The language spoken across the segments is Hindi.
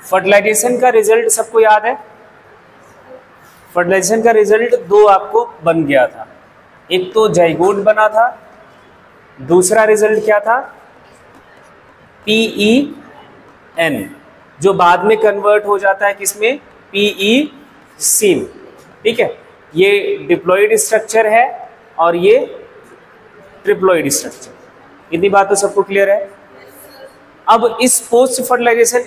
फर्टिलाइजेशन का रिजल्ट सबको याद है? फर्टिलाइजेशन का रिजल्ट दो आपको बन गया था, एक तो जाइगोट बना था, दूसरा रिजल्ट क्या था? PEN, जो बाद में कन्वर्ट हो जाता है किसमें? PEC में। ठीक है, ये डिप्लॉइड स्ट्रक्चर है और ये ट्रिप्लॉइड स्ट्रक्चर। इतनी बात तो सबको क्लियर है? अब इस पोस्ट फर्टिलाइजेशन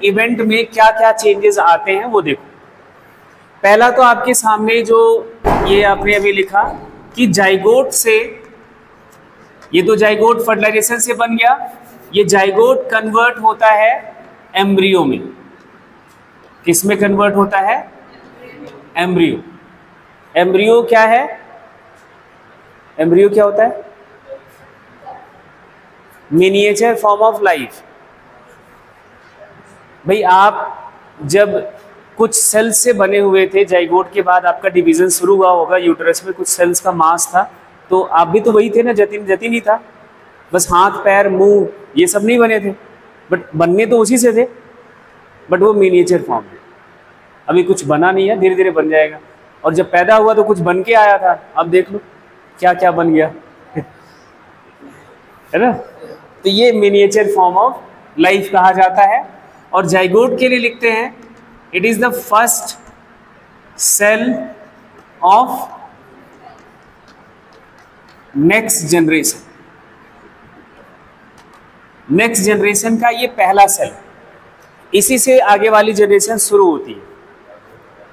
इवेंट में क्या क्या चेंजेस आते हैं वो देखो। पहला तो आपके सामने जो ये आपने अभी लिखा कि जाइगोट से, ये तो जाइगोट फर्टिलाइजेशन से बन गया, ये जाइगोट कन्वर्ट होता है एम्ब्रियो में। किस में कन्वर्ट होता है? एम्ब्रियो। एम्ब्रियो क्या है? एम्ब्रियो क्या होता है? Miniature form of life. भाई आप जब कुछ सेल्स से बने हुए थे, जाइगोट के बाद आपका डिवीजन शुरू हुआ होगा, यूट्रस में कुछ सेल्स का मास था, तो आप भी तो वही थे ना, जतिन ही था, बस हाथ पैर मुंह ये सब नहीं बने थे, बट बनने तो उसी से थे, बट वो मिनिएचर फॉर्म है। अभी कुछ बना नहीं है, धीरे धीरे बन जाएगा। और जब पैदा हुआ तो कुछ बन के आया था, अब देख लो क्या क्या बन गया है ना। तो ये मिनिएचर फॉर्म ऑफ लाइफ कहा जाता है। और जाइगोट के लिए लिखते हैं it is the first cell of next generation. Next generation का ये पहला सेल, इसी से आगे वाली जनरेशन शुरू होती है,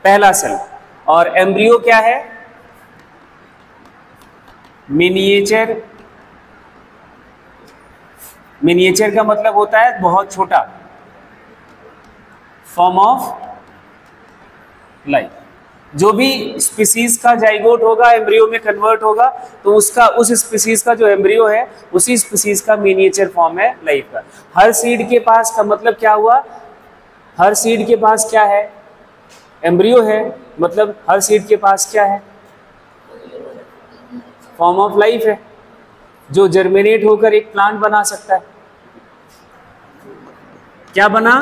पहला सेल। और एम्ब्रियो क्या है? मिनिएचर। मिनिएचर का मतलब होता है बहुत छोटा, फॉर्म ऑफ लाइफ। जो भी स्पीसीज का जाइगोट होगा एम्ब्रियो में कन्वर्ट होगा, तो उसका उस स्पीसीज का जो एम्ब्रियो है उसी स्पीसीज का मिनिएचर फॉर्म है लाइफ का। हर सीड के पास का मतलब क्या हुआ? हर सीड के पास क्या है? एम्ब्रियो है, मतलब हर सीड के पास क्या है? फॉर्म ऑफ लाइफ है, जो जर्मिनेट होकर एक प्लांट बना सकता है। क्या बना?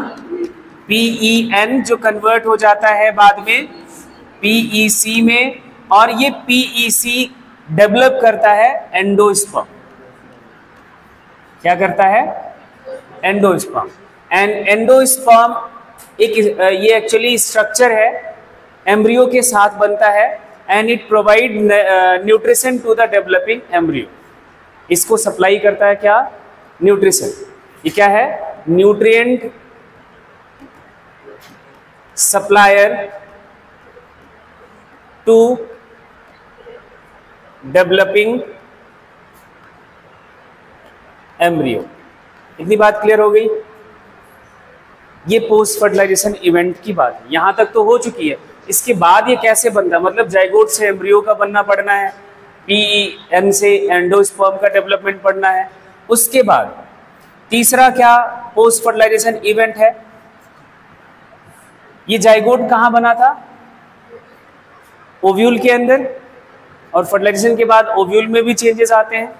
PEN, जो कन्वर्ट हो जाता है बाद में PEC में, और ये PEC डेवलप करता है एंडोस्पर्म। क्या करता है? एंडोस्पर्म। एंड एंडोस्पर्म एक ये एक्चुअली स्ट्रक्चर है, एम्ब्रियो के साथ बनता है, and it provide nutrition to the developing embryo. इसको सप्लाई करता है क्या? न्यूट्रिशन। ये क्या है? Nutrient supplier to developing embryo. इतनी बात क्लियर हो गई? ये पोस्ट फर्टिलाइजेशन इवेंट की बात है, यहां तक तो हो चुकी है। इसके बाद ये कैसे बनता है, मतलब जाइगोट से एम्ब्रियो का बनना पड़ना है, PEN से एंडोस्पर्म का डेवलपमेंट पड़ना है। उसके बाद तीसरा क्या पोस्ट फर्टिलाइजेशन इवेंट है? ये जाइगोट कहाँ बना था? ओव्यूल के अंदर। और फर्टिलाइजेशन के बाद ओव्यूल में भी चेंजेस आते हैं,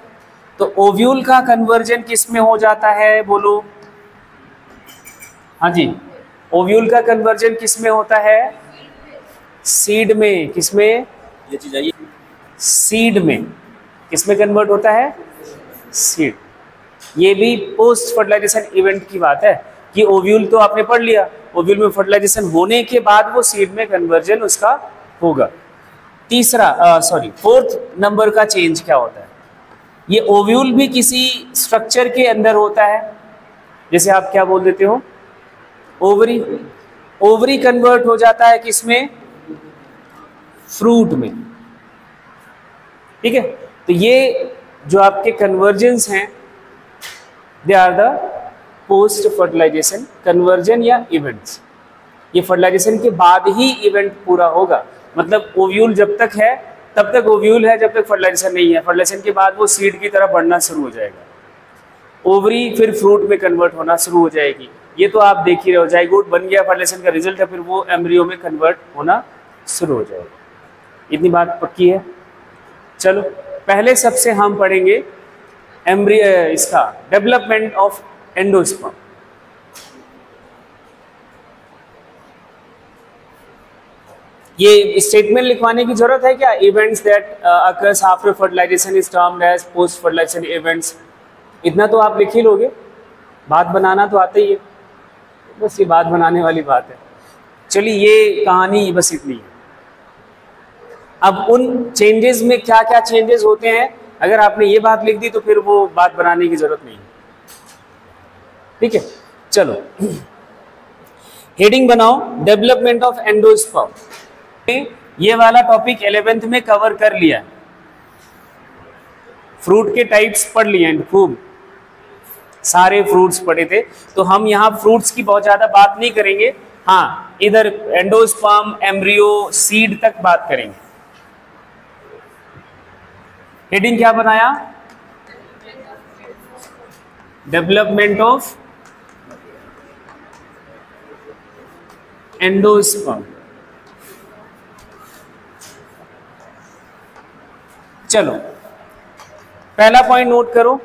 तो ओव्यूल का कन्वर्जन किस में हो जाता है? बोलो। हाँ जी, ओव्यूल का कन्वर्जन किस में होता है? सीड में। किस में? ये चीज आई, सीड में। किस में कन्वर्ट होता है? सीड। ये भी पोस्ट फर्टिलाइजेशन इवेंट की बात है कि ओव्यूल तो आपने पढ़ लिया, ओव्यूल में फर्टिलाइजेशन होने के बाद वो सीड में कन्वर्जन उसका होगा। फोर्थ नंबर का चेंज क्या होता है? ये ओव्यूल भी किसी स्ट्रक्चर के अंदर होता है, जैसे आप क्या बोल देते हो? ओवरी। ओवरी कन्वर्ट हो जाता है किसमें? फ्रूट में। ठीक है, तो ये जो आपके कन्वर्जेंस हैं they are the post fertilization conversion या इवेंट्स। ये फर्टिलाइजेशन के बाद ही इवेंट पूरा होगा, मतलब ओव्यूल जब तक है तब तक ओव्यूल है, जब तक फर्टिलाइजेशन नहीं है। फर्टिलाइजेशन के बाद वो सीड की तरफ बढ़ना शुरू हो जाएगा, ओवरी फिर फ्रूट में कन्वर्ट होना शुरू हो जाएगी। ये तो आप देख ही रहे हो, जाइगोट बन गया, फर्टिलाइजेशन का रिजल्ट है, फिर वो एम्ब्रियो में कन्वर्ट होना शुरू हो जाएगा। इतनी बात पक्की है? चलो पहले सबसे हम पढ़ेंगे इसका डेवलपमेंट ऑफ एंडोस्पर्म। ये स्टेटमेंट लिखवाने की जरूरत है क्या? Events that occurs after fertilization is termed as post fertilization events. इतना तो आप लिख ही लोगे, बात बनाना तो आता ही है, बस ये बात बनाने वाली बात है। चलिए ये कहानी बस इतनी है। अब उन चेंजेस में क्या क्या चेंजेस होते हैं, अगर आपने ये बात लिख दी तो फिर वो बात बनाने की जरूरत नहीं है। ठीक है, चलो हेडिंग बनाओ, डेवलपमेंट ऑफ एंडोस्पर्म। ये वाला टॉपिक 11th में कवर कर लिया, फ्रूट के टाइप्स पढ़ लिए, खूब सारे फ्रूट्स पढ़े थे, तो हम यहाँ फ्रूट्स की बहुत ज्यादा बात नहीं करेंगे। हाँ, इधर एंडोस्पर्म, एम्ब्रियो, सीड तक बात करेंगे। हेडिंग क्या बनाया? Development of endosperm. चलो पहला पॉइंट नोट करो,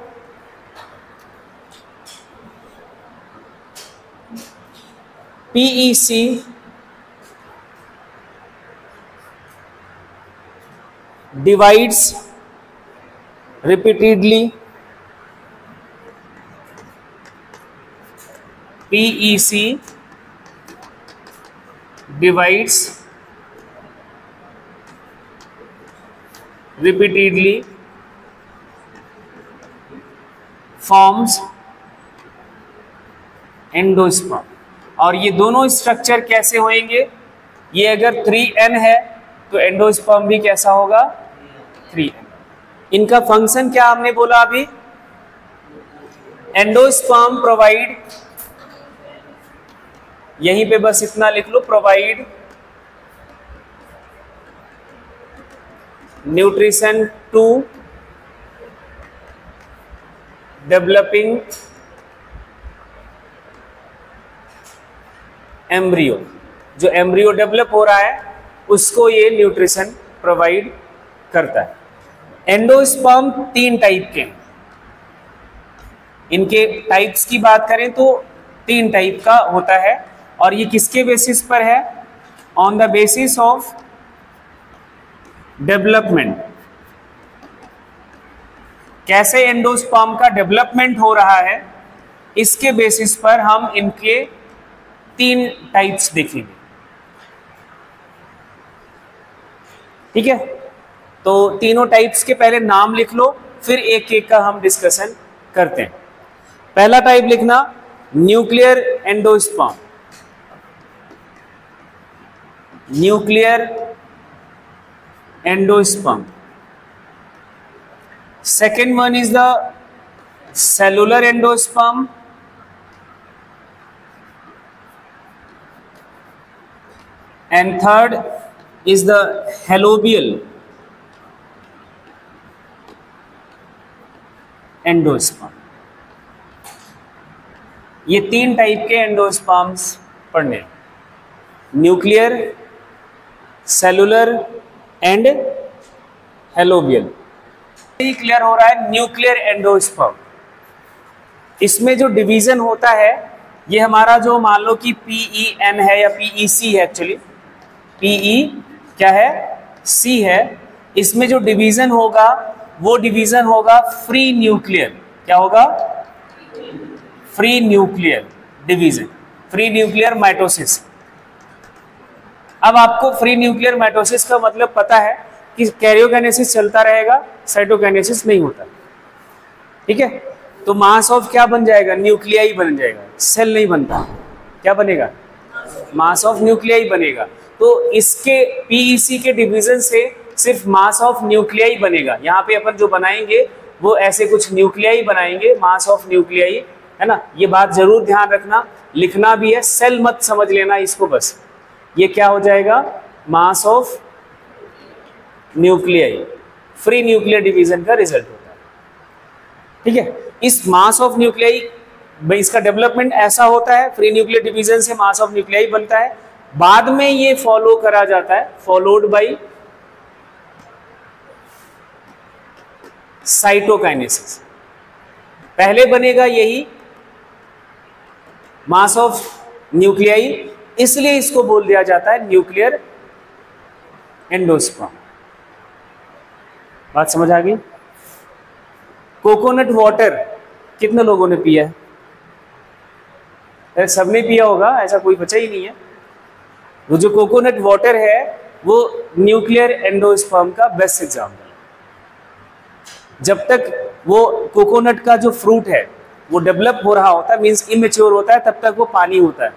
PEC divides repeatedly, PEC divides repeatedly, forms endosperm. और ये दोनों स्ट्रक्चर कैसे होंगे? ये अगर 3n है तो एंडोस्पर्म भी कैसा होगा? 3n। इनका फंक्शन क्या हमने बोला अभी? एंडोस्पर्म प्रोवाइड, यहीं पे बस इतना लिख लो, provide nutrition to developing embryo. जो एम्ब्रियो डेवलप हो रहा है उसको ये न्यूट्रिशन प्रोवाइड करता है। एंडोस्पर्म 3 टाइप के, इनके टाइप्स की बात करें तो 3 टाइप का होता है। और ये किसके बेसिस पर है? On the basis of development. कैसे एंडोस्पर्म का डेवलपमेंट हो रहा है, इसके बेसिस पर हम इनके 3 टाइप्स देखेंगे। ठीक है, तो तीनों टाइप्स के पहले नाम लिख लो, फिर एक एक का हम डिस्कशन करते हैं। पहला टाइप लिखना nuclear endosperm, nuclear endosperm. Second one is the cellular endosperm, and third is the halobial endosperm. ये 3 टाइप के एंडोस्पर्म्स पढ़ने, न्यूक्लियर, सेलुलर एंड हेलोबियल। ये क्लियर हो रहा है? न्यूक्लियर एंडोस्पर्म, इसमें जो डिवीजन होता है, ये हमारा जो मान लो कि PEN है या PEC है, एक्चुअली PE क्या है? C है। इसमें जो डिवीजन होगा वो डिवीजन होगा फ्री न्यूक्लियर। क्या होगा? Free nuclear division, free nuclear mitosis. अब आपको फ्री न्यूक्लियर माइटोसिस का मतलब पता है कि कैरियोकाइनेसिस चलता रहेगा, साइटोकाइनेसिस नहीं होता। ठीक है, तो मास ऑफ क्या बन जाएगा? न्यूक्लियाई बन जाएगा, सेल नहीं बनता। क्या बनेगा? मास ऑफ न्यूक्लियाई बनेगा। तो इसके PEC के डिवीजन से सिर्फ मास ऑफ न्यूक्लियाई बनेगा। यहाँ पे अपन जो बनाएंगे वो ऐसे कुछ न्यूक्लियाई बनाएंगे, मास ऑफ न्यूक्लियाई, है ना। ये बात जरूर ध्यान रखना, लिखना भी है, सेल मत समझ लेना इसको बस। ये क्या हो जाएगा? Mass of nuclei, free nuclear division का रिजल्ट होता है। ठीक है, इस मास ऑफ न्यूक्लियाई, इसका डेवलपमेंट ऐसा होता है, फ्री न्यूक्लियर डिवीजन से मास ऑफ न्यूक्लियाई बनता है। बाद में ये फॉलो करा जाता है, फॉलोड बाय साइटोकाइनेसिस। पहले बनेगा यही मास ऑफ न्यूक्लियाई, इसलिए इसको बोल दिया जाता है न्यूक्लियर एंडोस्पर्म। बात समझ आ गई? कोकोनट वाटर कितने लोगों ने पिया है? सबने पिया होगा, ऐसा कोई बचा ही नहीं है। वो जो कोकोनट वाटर है वो न्यूक्लियर एंडोस्पर्म का बेस्ट एग्जाम्पल है। जब तक वो कोकोनट का जो फ्रूट है वो डेवलप हो रहा होता है, मीन्स इमेच्योर होता है, तब तक वो पानी होता है,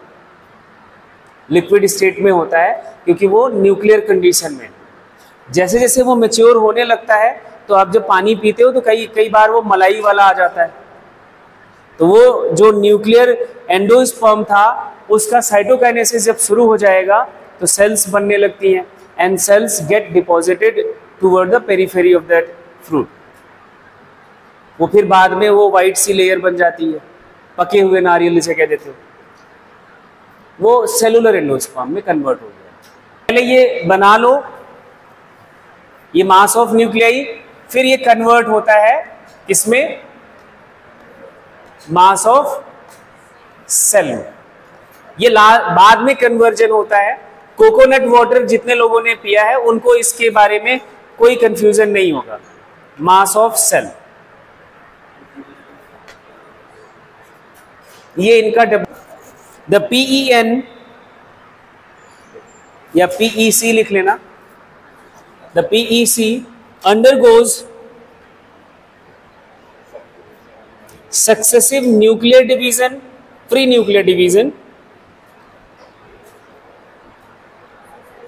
लिक्विड स्टेट में होता है, क्योंकि वो न्यूक्लियर कंडीशन में। जैसे जैसे वो मैच्योर होने लगता है तो आप जब पानी पीते हो तो कई बार वो मलाई वाला आ जाता है। तो वो जो न्यूक्लियर एंडोस्पर्म था उसका साइटोकाइनेसिस जब शुरू हो जाएगा तो सेल्स बनने लगती हैं, and cells get deposited toward the periphery of that fruit. वो फिर बाद में वो वाइट सी लेयर बन जाती है, पके हुए नारियल जिसे कह देते हो, वो सेलुलर एंडोस्पर्म में कन्वर्ट हो गया। पहले ये बना लो, ये मास ऑफ न्यूक्लियाई, फिर ये कन्वर्ट होता है किसमें? Mass of cell. ये बाद में कन्वर्जन होता है। कोकोनट वाटर जितने लोगों ने पिया है उनको इसके बारे में कोई कंफ्यूजन नहीं होगा। मास ऑफ सेल, ये इनका द PEN या PEC लिख लेना। The PEC undergoes successive nuclear division, free nuclear division.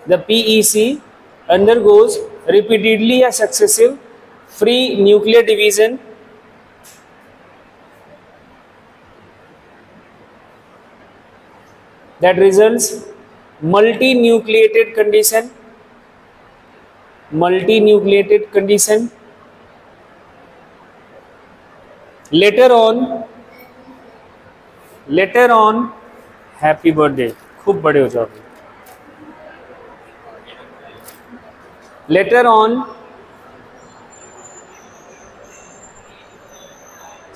The PEC undergoes repeatedly a successive free nuclear division that results multinucleated condition. Later on happy birthday, खूब बड़े हो जाओगे। Later on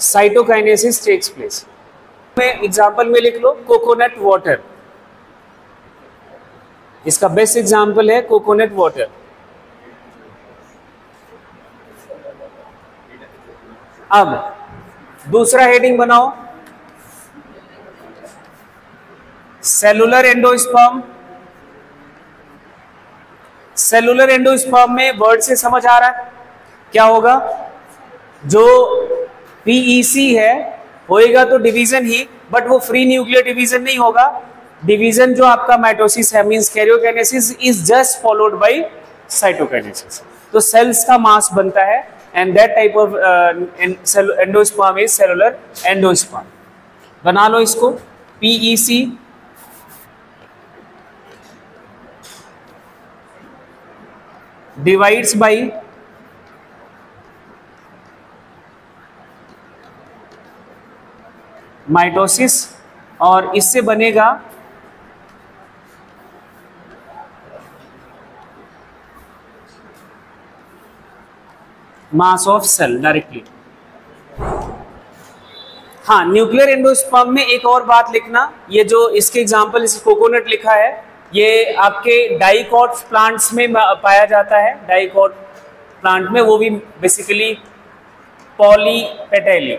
cytokinesis takes place. में एग्जाम्पल में लिख लो कोकोनट वाटर, इसका बेस्ट एग्जाम्पल है कोकोनट वाटर। अब दूसरा हेडिंग बनाओ, सेलुलर एंडोस्पर्म। सेलुलर एंडोस्पर्म में वर्ड से समझ आ रहा है क्या होगा? जो PEC है होएगा तो डिवीजन ही, बट वो फ्री न्यूक्लियर डिवीजन नहीं होगा। डिवीजन जो आपका माइटोसिस है, means karyokinesis is just followed by cytokinesis. तो सेल्स का मास बनता है, and that type of endosperm is cellular endosperm. बना लो इसको, PEC डिवाइड्स बाय माइटोसिस, और इससे बनेगा मास ऑफ सेल डायरेक्टली। हाँ, न्यूक्लियर एंडोस्पर्म में एक और बात लिखना, ये जो इसके एग्जांपल इस कोकोनट लिखा है, ये आपके डाइकॉट प्लांट्स में पाया जाता है। डाइकॉट प्लांट में, वो भी बेसिकली पॉलीपेटैली।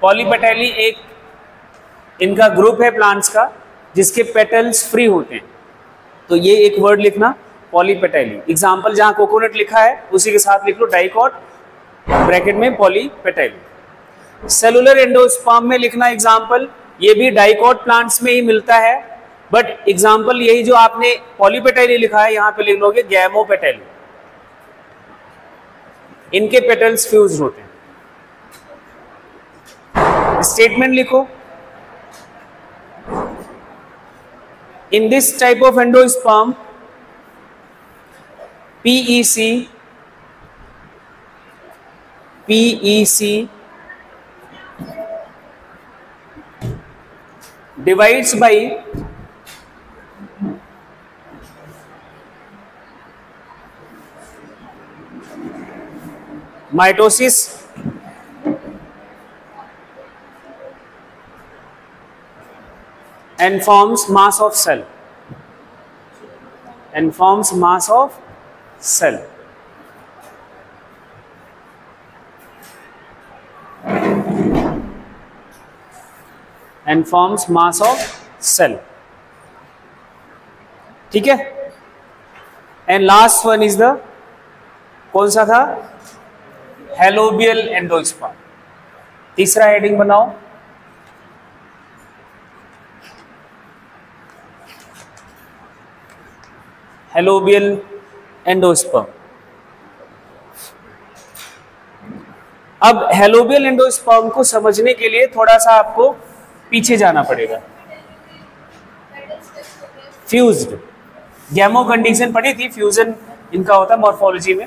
पॉलीपेटैली एक इनका ग्रुप है प्लांट्स का जिसके पेटल्स फ्री होते हैं। तो ये एक वर्ड लिखना, पॉलीपेटैली। एग्जाम्पल जहाँ कोकोनट लिखा है उसी के साथ लिख लो डाइकॉट, ब्रैकेट में पॉलीपेटैली। सेलुलर एंडोस्पर्म में लिखना एग्जाम्पल, ये भी डाइकॉट प्लांट्स में ही मिलता है, बट एग्जाम्पल यही जो आपने पॉलीपेटैली लिखा है यहाँ पे लिख लोगे गैमोपेटैली। इनके पेटल्स फ्यूज होते हैं। स्टेटमेंट लिखो, in this type of endosperm PEC divides by mitosis and forms mass of cell, and forms mass of cell. And forms mass of cell. ठीक है. And last one is the, कौन सा था, हेलोबियल एंडोस्पर्म. तीसरा हेडिंग बनाओ. Helobial endosperm. अब हेलोबियल एंडोस्पर्म को समझने के लिए थोड़ा सा आपको पीछे जाना पड़ेगा. फ्यूज्ड, गैमो कंडीशन पढ़ी थी, फ्यूजन इनका होता है मॉर्फोलॉजी में.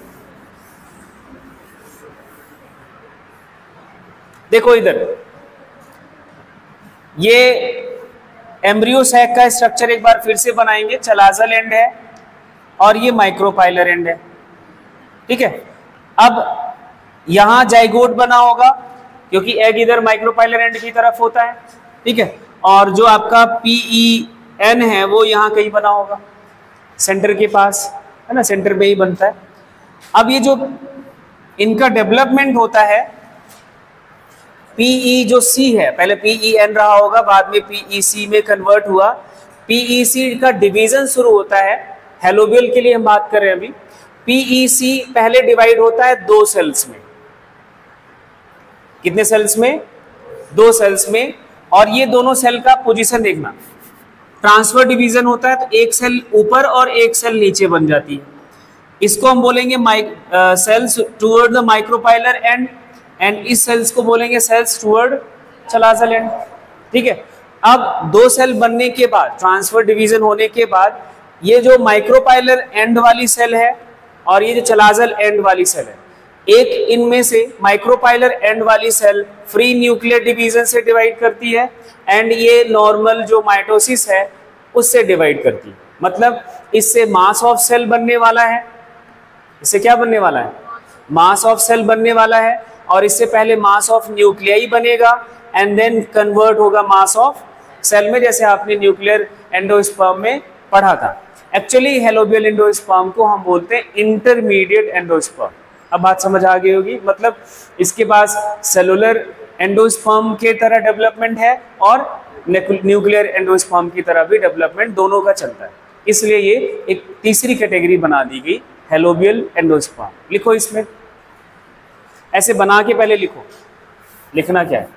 देखो इधर, ये एम्ब्रियो सैक का स्ट्रक्चर एक बार फिर से बनाएंगे. चलाजल एंड है और ये माइक्रोपाइलर एंड है. ठीक है. अब यहां जाइगोट बना होगा क्योंकि एग इधर माइक्रोपाइलर एंड की तरफ होता है. ठीक है. और जो आपका PEN है वो यहां कहीं बना होगा सेंटर के पास, है ना, सेंटर पे ही बनता है. अब ये जो इनका डेवलपमेंट होता है, PE जो C है, पहले PEN रहा होगा, बाद में PEC में कन्वर्ट हुआ. PEC का डिवीजन शुरू होता है, हेलोबियल के लिए हम बात कर रहे हैं अभी. PEC पहले डिवाइड होता है 2 सेल्स में. कितने सेल्स में? 2 सेल्स में. और ये दोनों सेल का पोजीशन देखना, ट्रांसफर डिवीजन होता है तो एक सेल ऊपर और एक सेल नीचे बन जाती है. इसको हम बोलेंगे cells toward the micropylar end, and इस सेल्स को बोलेंगे सेल्स टुवर्ड चलाजल एंड. ठीक है. अब 2 सेल बनने के बाद, ट्रांसफर डिवीजन होने के बाद, ये जो माइक्रोपाइलर एंड वाली सेल है और ये जो चलाजल एंड वाली सेल है, एक इनमें से माइक्रोपाइलर एंड वाली सेल फ्री न्यूक्लियर डिवीजन से डिवाइड करती है एंड ये नॉर्मल जो माइटोसिस है उससे डिवाइड करती है. मतलब इससे मास ऑफ सेल बनने वाला है. इससे क्या बनने वाला है? मास ऑफ सेल बनने वाला है. और इससे पहले मास ऑफ न्यूक्लियाई बनेगा एंड देन कन्वर्ट होगा मास ऑफ सेल में, जैसे आपने न्यूक्लियर एंडोस्पर्म में पढ़ा था. एक्चुअली हेलोबियल एंडोस्पर्म को हम बोलते हैं इंटरमीडिएट एंडोस्पर्म. अब बात समझ आ गई होगी. मतलब इसके पास सेलुलर एंडोस्पर्म के तरह डेवलपमेंट है और न्यूक्लियर एंडोस्पर्म की तरह भी डेवलपमेंट दोनों का चलता है. इसलिए ये एक तीसरी कैटेगरी बना दी गई, हेलोबियल एंडोस्पर्म. लिखो इसमें, ऐसे बना के पहले लिखो. लिखना क्या है?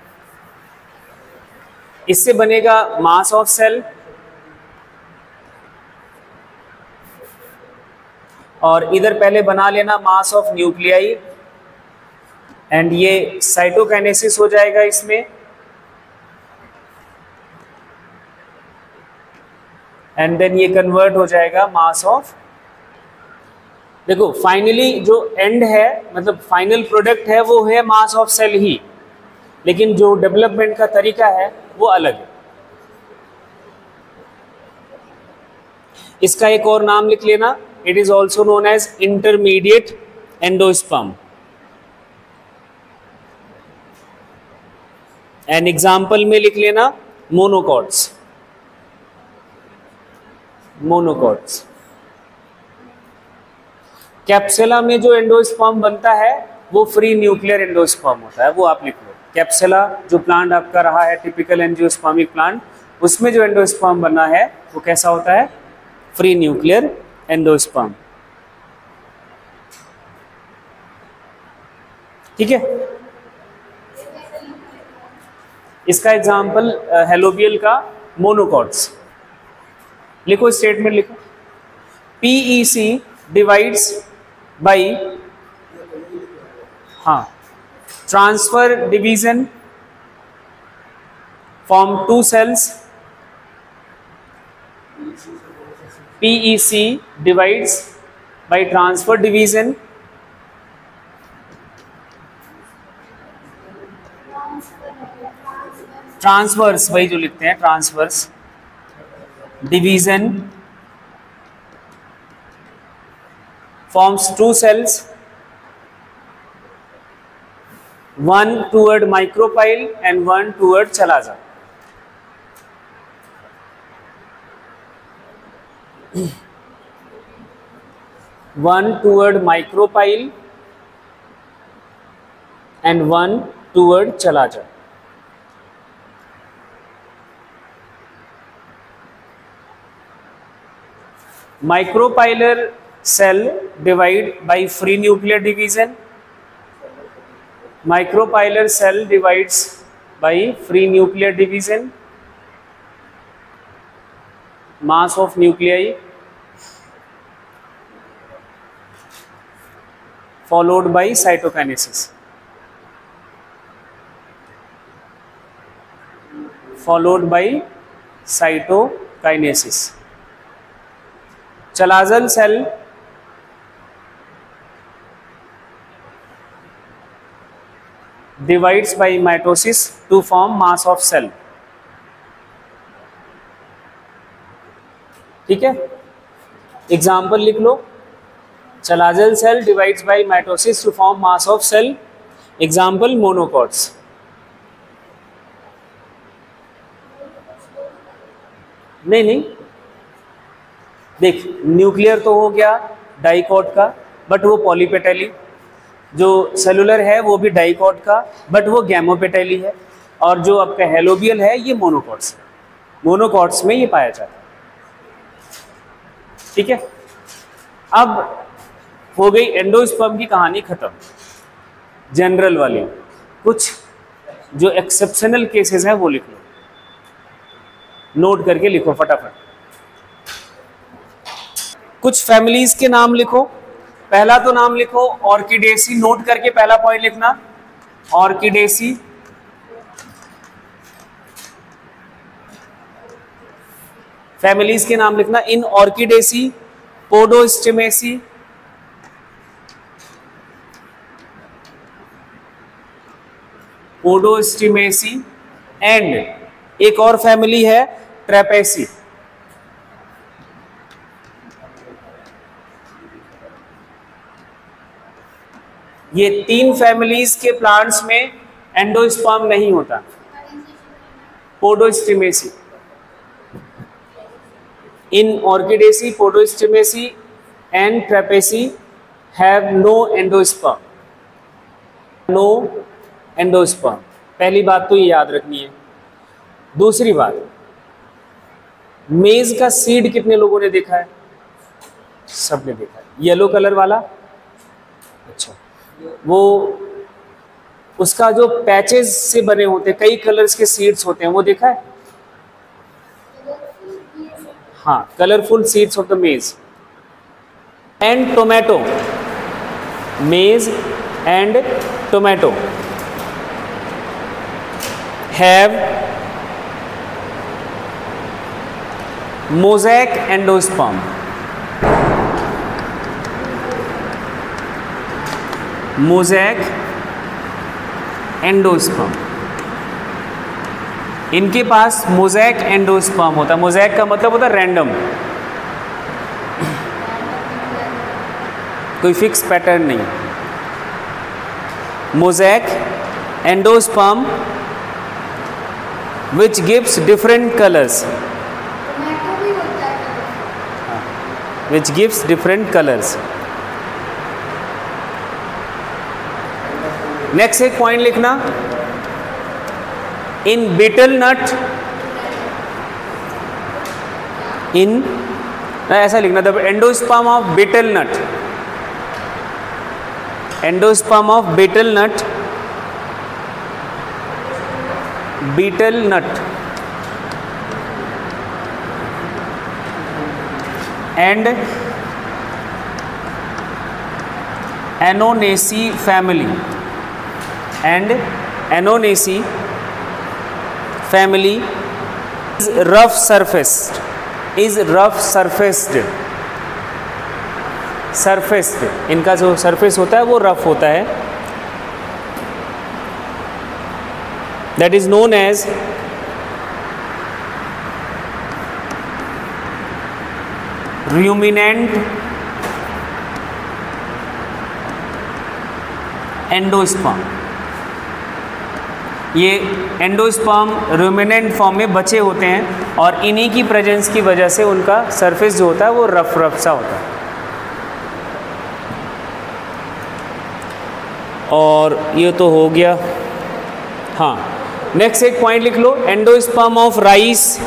इससे बनेगा मास ऑफ सेल और इधर पहले बना लेना मास ऑफ न्यूक्लियाई एंड ये साइटोकाइनेसिस हो जाएगा इसमें. एंड देन ये कन्वर्ट हो जाएगा मास ऑफ. देखो फाइनली जो एंड है, मतलब फाइनल प्रोडक्ट है, वो है मास ऑफ सेल ही, लेकिन जो डेवलपमेंट का तरीका है वो अलग है. इसका एक और नाम लिख लेना, it is also known as intermediate endosperm. An example में लिख लेना मोनोकॉट्स. मोनोकॉट्स. कैप्सुला में जो एंडोस्पर्म बनता है वो फ्री न्यूक्लियर एंडोस्पर्म होता है, वो आप लिख लो. कैप्सुला जो प्लांट आपका रहा है टिपिकल एंजियोस्पर्मिक प्लांट, उसमें जो एंडोस्पर्म बना है वो कैसा होता है? Free nuclear endosperm. ठीक है. इसका एग्जांपल हेलोबियल का मोनोकॉट्स. लिखो, स्टेटमेंट लिखो. PEC डिवाइड्स बाय, हाँ, transfer division form 2 cells. PEC divides by transfer division transverse, वही जो लिखते हैं transverse division forms 2 cells, one toward micropyle and one toward chalaza. one toward micropyle and one toward chalaja. Micropylar cell divide by free nuclear division. Micropylar cell divides by free nuclear division. Mass of nuclei followed by cytokinesis. Followed by cytokinesis. Chalazal cell divides by mitosis to form mass of cell. ठीक है, एग्जाम्पल लिख लो. चलाजल cell divides by mitosis to form mass of cell. Example monocots. नहीं, देख न्यूक्लियर तो हो गया डाइकॉट का, बट वो पॉलीपेटली. जो सेलुलर है वो भी डाइकॉट का, बट वो गैमोपेटली है. और जो आपका हेलोबियल है ये मोनोकॉट्स है. मोनोकॉट्स में ये पाया जाता है. ठीक है, अब हो गई एंडोस्पर्म की कहानी खत्म, जनरल वाली. कुछ जो एक्सेप्शनल केसेस हैं वो लिख लो, नोट करके लिखो फटाफट. कुछ फैमिलीज के नाम लिखो. पहला तो नाम लिखो ऑर्किडेसी. नोट करके पहला पॉइंट लिखना, ऑर्किडेसी. फैमिलीज के नाम लिखना. इन ऑर्किडेसी, पोडोस्टिमेसी, पोडोस्टिमेसी एंड एक और फैमिली है ट्रैपेसी. ये तीन फैमिलीज के प्लांट्स में एंडोस्पर्म नहीं होता. पोडोस्टिमेसी, in Orchidaceae, Podostomaceae and Trapezae have no endosperm. No endosperm. पहली बात तो ये याद रखनी है. दूसरी बात, मेज का सीड कितने लोगों ने देखा है? सबने देखा है. येलो कलर वाला. अच्छा, वो उसका जो पैचेस से बने होते हैं, कई कलर्स के सीड्स होते हैं, वो देखा है? हाँ, कलरफुल सीड्स ऑफ द मेज. एंड टोमेटो, मेज and tomato have mosaic endosperm. Mosaic endosperm, इनके पास मोज़ेक एंडोस्पर्म होता है. मोज़ेक का मतलब होता है रैंडम, कोई फिक्स पैटर्न नहीं. Mosaic endosperm which gives different colours. Which gives different colours. Next एक पॉइंट लिखना. In betel nut, in ऐसा लिखना था, endosperm of betel nut, endosperm of betel nut, betel nut and Annonaceae family, and Annonaceae family is rough surfaced, is rough surfaced. surfaced, इनका जो सरफेस होता है वो रफ होता है. that is known as ruminant endosperm. ये एंडोस्पर्म रूमिनेंट फॉर्म में बचे होते हैं और इन्हीं की प्रेजेंस की वजह से उनका सरफेस जो होता है वो रफ रफ सा होता है। और ये तो हो गया। हाँ, नेक्स्ट एक पॉइंट लिख लो, एंडोस्पर्म ऑफ राइस,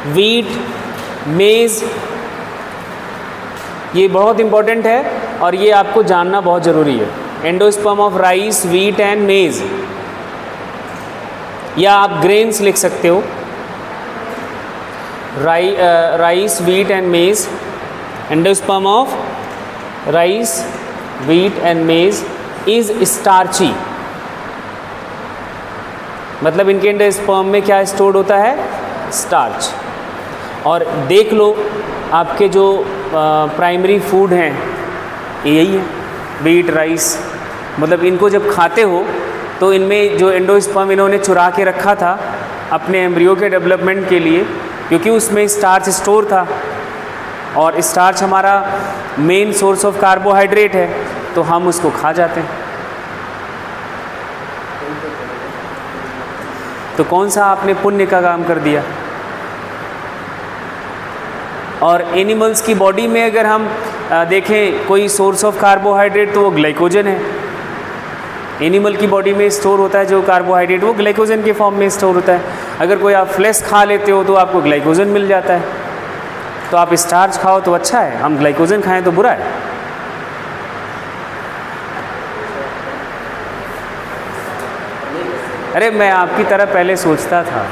वीट, मेज। ये बहुत इंपॉर्टेंट है और ये आपको जानना बहुत ज़रूरी है। Endosperm of rice, wheat and मेज, या आप ग्रेन्स लिख सकते हो, राइस, वीट एंड मेज। Endosperm of rice, wheat and मेज इज स्टार्ची, मतलब इनके एंडोस्पर्म में क्या स्टोर्ड होता है? स्टार्च। और देख लो आपके जो प्राइमरी फूड हैं यही है, वीट, राइस, मतलब इनको जब खाते हो तो इनमें जो एंडोस्पर्म इन्होंने चुरा के रखा था अपने एम्ब्रियो के डेवलपमेंट के लिए, क्योंकि उसमें स्टार्च स्टोर था और स्टार्च हमारा मेन सोर्स ऑफ कार्बोहाइड्रेट है, तो हम उसको खा जाते हैं। तो कौन सा आपने पुण्य का काम कर दिया। और एनिमल्स की बॉडी में अगर हम देखें कोई सोर्स ऑफ कार्बोहाइड्रेट तो वो ग्लाइकोजन है। एनिमल की बॉडी में स्टोर होता है जो कार्बोहाइड्रेट वो ग्लाइकोजन के फॉर्म में स्टोर होता है। अगर कोई आप फ्लेश खा लेते हो तो आपको ग्लाइकोजन मिल जाता है। तो आप स्टार्च खाओ तो अच्छा है, हम ग्लाइकोजन खाएं तो बुरा है। अरे मैं आपकी तरह पहले सोचता था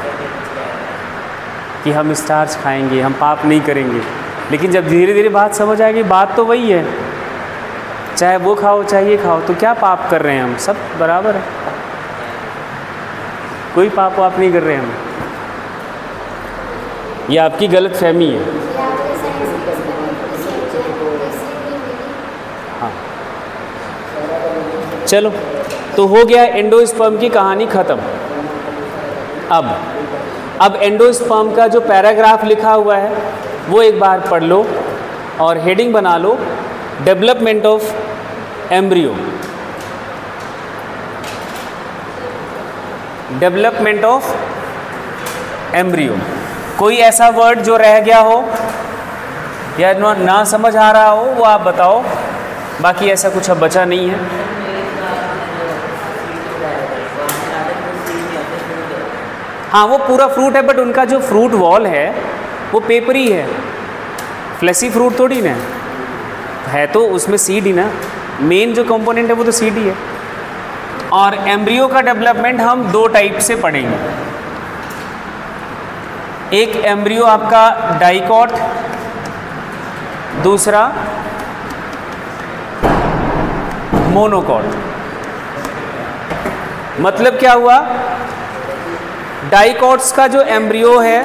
कि हम स्टार्च खाएंगे, हम पाप नहीं करेंगे, लेकिन जब धीरे धीरे बात समझ आएगी, बात तो वही है, चाहे वो खाओ चाहे ये खाओ, तो क्या पाप कर रहे हैं हम, सब बराबर है, कोई पाप वाप नहीं कर रहे हैं हम। ये आपकी गलत फहमी है। हाँ चलो, तो हो गया एंडोस्पर्म की कहानी ख़त्म। अब एंडोस्पर्म का जो पैराग्राफ लिखा हुआ है वो एक बार पढ़ लो और हेडिंग बना लो, development of embryo. Development of embryo. कोई ऐसा वर्ड जो रह गया हो या ना समझ आ रहा हो वो आप बताओ, बाकी ऐसा कुछ अब बचा नहीं है। हाँ वो पूरा फ्रूट है, बट उनका जो फ्रूट वॉल है वो पेपरी है, फ्लेसी फ्रूट थोड़ी ना है, तो उसमें सीड ही ना, मेन जो कंपोनेंट है वो तो सीड ही है। और एम्ब्रियो का डेवलपमेंट हम दो टाइप से पढ़ेंगे। एक एम्ब्रियो आपका डाइकॉट, दूसरा मोनोकॉट। मतलब क्या हुआ, डाइकॉट्स का जो एम्ब्रियो है